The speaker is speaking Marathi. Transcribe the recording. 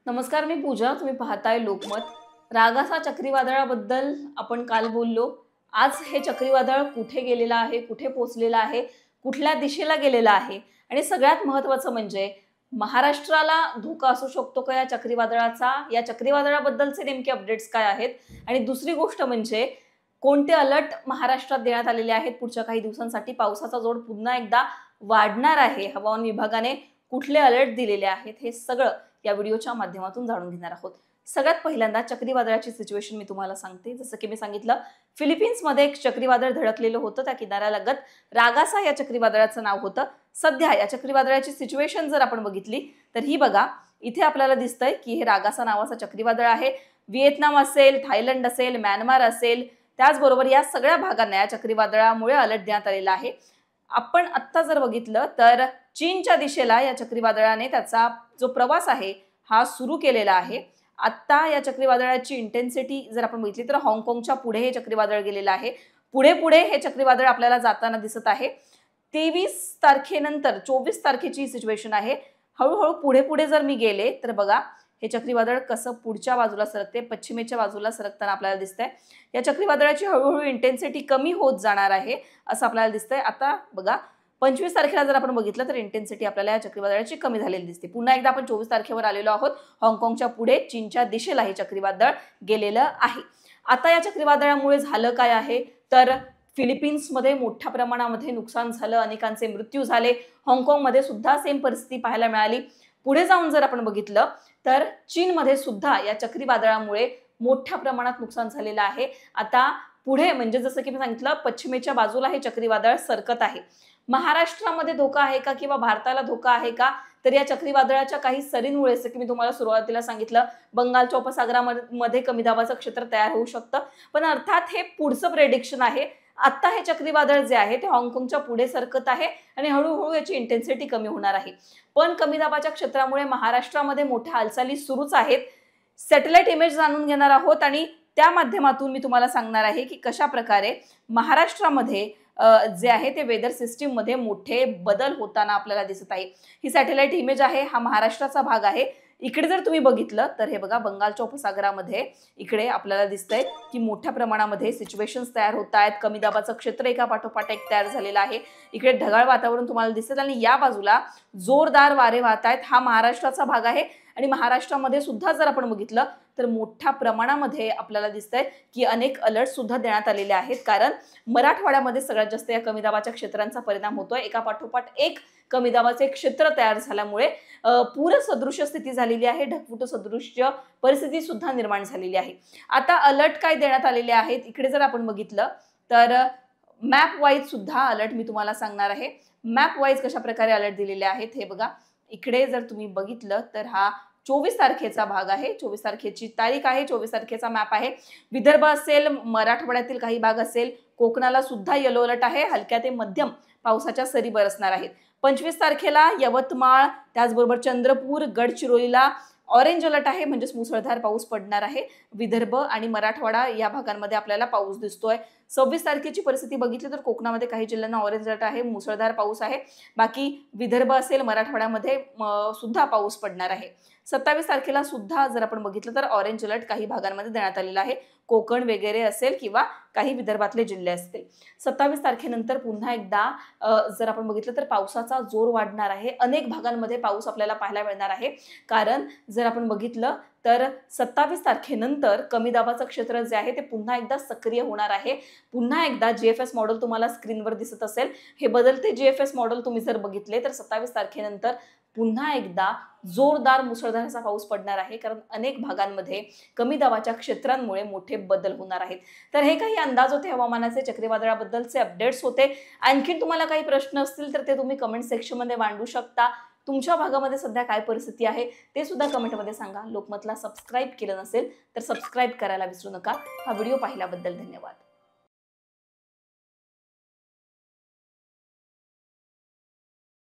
नमस्कार, मी पूजा. तुम्ही पाहताय लोकमत. रागासा चक्रीवादळाबद्दल आपण काल बोललो. आज हे चक्रीवादळ कुठे गेलेलं आहे, कुठे पोहोचलेलं आहे, कुठल्या दिशेला गेलेलं आहे आणि सगळ्यात महत्त्वाचं म्हणजे महाराष्ट्राला धोका असू शकतो का या चक्रीवादळाचा? या चक्रीवादळाबद्दलचे नेमके अपडेट्स काय आहेत? आणि दुसरी गोष्ट म्हणजे कोणते अलर्ट महाराष्ट्रात देण्यात आलेले आहेत पुढच्या काही दिवसांसाठी? पावसाचा जोर पुन्हा एकदा वाढणार आहे. हवामान विभागाने कुठले अलर्ट दिलेले आहेत? हे सगळं या व्हिडिओच्या माध्यमातून जाणून घेणार आहोत. सगळ्यात पहिल्यांदा चक्रीवादळाची सिच्युएशन मी तुम्हाला सांगते. जसं की मी सांगितलं, फिलिपिन्समध्ये एक चक्रीवादळ धडकलेलं होतं. त्या किनाऱ्यालगत रागासा या चक्रीवादळाचं नाव होतं. सध्या या चक्रीवादळाची सिच्युएशन जर आपण बघितली तर ही बघा, इथे आपल्याला दिसतंय की हे रागासा नावाचं चक्रीवादळ आहे. व्हिएतनाम असेल, थायलंड असेल, म्यानमार असेल, त्याचबरोबर या सगळ्या भागांना या चक्रीवादळामुळे अलर्ट देण्यात आलेला आहे. आपण आत्ता जर बघितलं तर चीनच्या दिशेला या चक्रीवादळाने त्याचा जो प्रवास आहे हा सुरू केलेला आहे. आत्ता या चक्रीवादळाची इंटेन्सिटी जर आपण बघितली तर हाँगकाँगच्या पुढे हे चक्रीवादळ गेलेलं आहे. पुढे पुढे हे चक्रीवादळ आपल्याला जाताना दिसत आहे. 23 तारखेनंतर 24 तारखेची सिच्युएशन आहे. हळूहळू पुढे पुढे जर मी गेले तर बघा, हे चक्रीवादळ कसं पुढच्या बाजूला सरकते, पश्चिमेच्या बाजूला सरकताना आपल्याला दिसतंय. या चक्रीवादळाची हळूहळू इंटेन्सिटी कमी होत जाणार आहे असं आपल्याला दिसतंय. आता बघा, 25 तारखेला जर आपण बघितलं तर इंटेन्सिटी आपल्याला या चक्रीवादळाची कमी झालेली दिसते. पुन्हा एकदा आपण 24 तारखेवर आलेलो आहोत. हाँगकाँगच्या पुढे चीनच्या दिशेला हे चक्रीवादळ गेलेलं आहे. आता या चक्रीवादळामुळे झालं काय आहे तर फिलिपिन्समध्ये मोठ्या प्रमाणामध्ये नुकसान झालं, अनेकांचे मृत्यू झाले. हाँगकाँगमध्ये सुद्धा सेम परिस्थिती पाहायला मिळाली. पुढे जाऊन जर आपण बघितलं तर चीनमध्ये सुद्धा या चक्रीवादळामुळे मोठ्या प्रमाणात नुकसान झालेलं आहे. आता पुढे म्हणजे जसं की मी सांगितलं, पश्चिमेच्या बाजूला हे चक्रीवादळ सरकत आहे. महाराष्ट्रामध्ये धोका आहे का किंवा भारताला धोका आहे का तर या चक्रीवादळाच्या काही सरींमुळे, जसं की मी तुम्हाला सुरुवातीला सांगितलं, बंगालच्या उपसागरामध्ये कमी दाबाचं क्षेत्र तयार होऊ शकतं. पण अर्थात हे पुढचं प्रेडिक्शन आहे. आता हे चक्रीवादळ जे आहे ते हाँगकाँगच्या पुढे सरकत आहे आणि हळूहळू याची इंटेन्सिटी कमी होणार आहे. पण कमी दाबाच्या क्षेत्रामुळे महाराष्ट्रामध्ये मोठ्या हालचाली सुरूच आहेत. सॅटेलाइट इमेज जाणून घेणार आहोत आणि त्या माध्यमातून मी तुम्हाला सांगणार आहे की कशा प्रकारे महाराष्ट्रामध्ये जे आहे ते वेदर सिस्टीम मध्ये मोठे बदल होताना आपल्याला दिसत आहे. ही सॅटेलाइट इमेज आहे. हा महाराष्ट्राचा भाग आहे. इकडे जर तुम्ही बघितलं तर हे बघा, बंगालच्या उपसागरामध्ये इकडे आपल्याला दिसतंय की मोठ्या प्रमाणामध्ये सिच्युएशन्स तयार होत आहेत. कमी दाबाचं क्षेत्र एका पाठोपाठ एक तयार झालेलं आहे. इकडे ढगाळ वातावरण तुम्हाला दिसतं आणि या बाजूला जोरदार वारे वाहत आहेत. हा महाराष्ट्राचा भाग आहे आणि महाराष्ट्रामध्ये सुद्धा जर आपण बघितलं तर मोठ्या प्रमाणामध्ये आपल्याला दिसतंय की अनेक अलर्ट सुद्धा देण्यात आलेले आहेत. कारण मराठवाड्यामध्ये सगळ्यात जास्त या कमी दाबाच्या क्षेत्रांचा परिणाम होतोय. एका पाठोपाठ एक कमी दाबाचे क्षेत्र तयार झाल्यामुळे पूर सदृश्य स्थिती झालेली आहे. ढगफुटी सदृश्य परिस्थिती सुद्धा निर्माण झालेली आहे. आता अलर्ट काय देण्यात आलेले आहेत इकडे जर आपण बघितलं तर मॅप वाईज सुद्धा अलर्ट मी तुम्हाला सांगणार आहे. मॅप वाईज कशा प्रकारे अलर्ट दिलेले आहेत हे बघा. इकडे जर तुम्ही बघितलं तर हा 24 तारखेचा भाग आहे. 24 तारखेची तारीख आहे. 24 तारखेचा मॅप आहे. विदर्भ असेल, मराठवाड्यातील काही भाग असेल, कोकणाला सुद्धा येलो अलर्ट आहे. हलक्या ते मध्यम पावसाच्या सरी बरसणार आहेत. 25 तारखेला यवतमाळ, त्याचबरोबर चंद्रपूर, गडचिरोलीला ऑरेंज अलर्ट आहे, म्हणजेच मुसळधार पाऊस पडणार आहे. विदर्भ आणि मराठवाडा या भागांमध्ये आपल्याला पाऊस दिसतोय. 26 तारखेची परिस्थिती बघितली तर कोकणामध्ये काही जिल्ह्यांना ऑरेंज अलर्ट आहे, मुसळधार पाऊस आहे. बाकी विदर्भ असेल, मराठवाड्यामध्ये सुद्धा पाऊस पडणार आहे. 27 तारखेला सुद्धा जर आपण बघितलं तर ऑरेंज अलर्ट काही भागांमध्ये देण्यात आलेला आहे. कोकण वगैरे असेल किंवा काही विदर्भातले जिल्हे असतील. 27 तारखेनंतर पुन्हा एकदा जर आपण बघितलं तर पावसाचा जोर वाढणार आहे. अनेक भागांमध्ये पाऊस आपल्याला पाहायला मिळणार आहे. कारण जर आपण बघितलं तर 27 तारखेनंतर कमी दाबाचं क्षेत्र जे आहे ते पुन्हा एकदा सक्रिय होणार आहे. पुन्हा एकदा जीएफएस मॉडेल तुम्हाला स्क्रीनवर दिसत असेल. हे बदलते जीएफएस मॉडेल तुम्ही जर बघितले तर 27 तारखेनंतर पुन्हा एकदा जोरदार मुसळधार असा पाऊस पडणार आहे. कारण अनेक भागांमध्ये कमी दाबाच्या क्षेत्रांमुळे मोठे बदल होणार आहेत. तर हे काही अंदाज होते हवामानाचे, चक्रीवादळाबद्दलचे अपडेट्स होते. आणखी तुम्हाला काही प्रश्न असतील तर ते तुम्ही कमेंट सेक्शनमध्ये मांडू शकता. तुमच्या भागामध्ये सध्या काय परिस्थिती आहे ते सुद्धा कमेंटमध्ये सांगा. लोकमतला सबस्क्राईब केलं नसेल तर सबस्क्राईब करायला विसरू नका. हा व्हिडिओ पाहिल्याबद्दल धन्यवाद.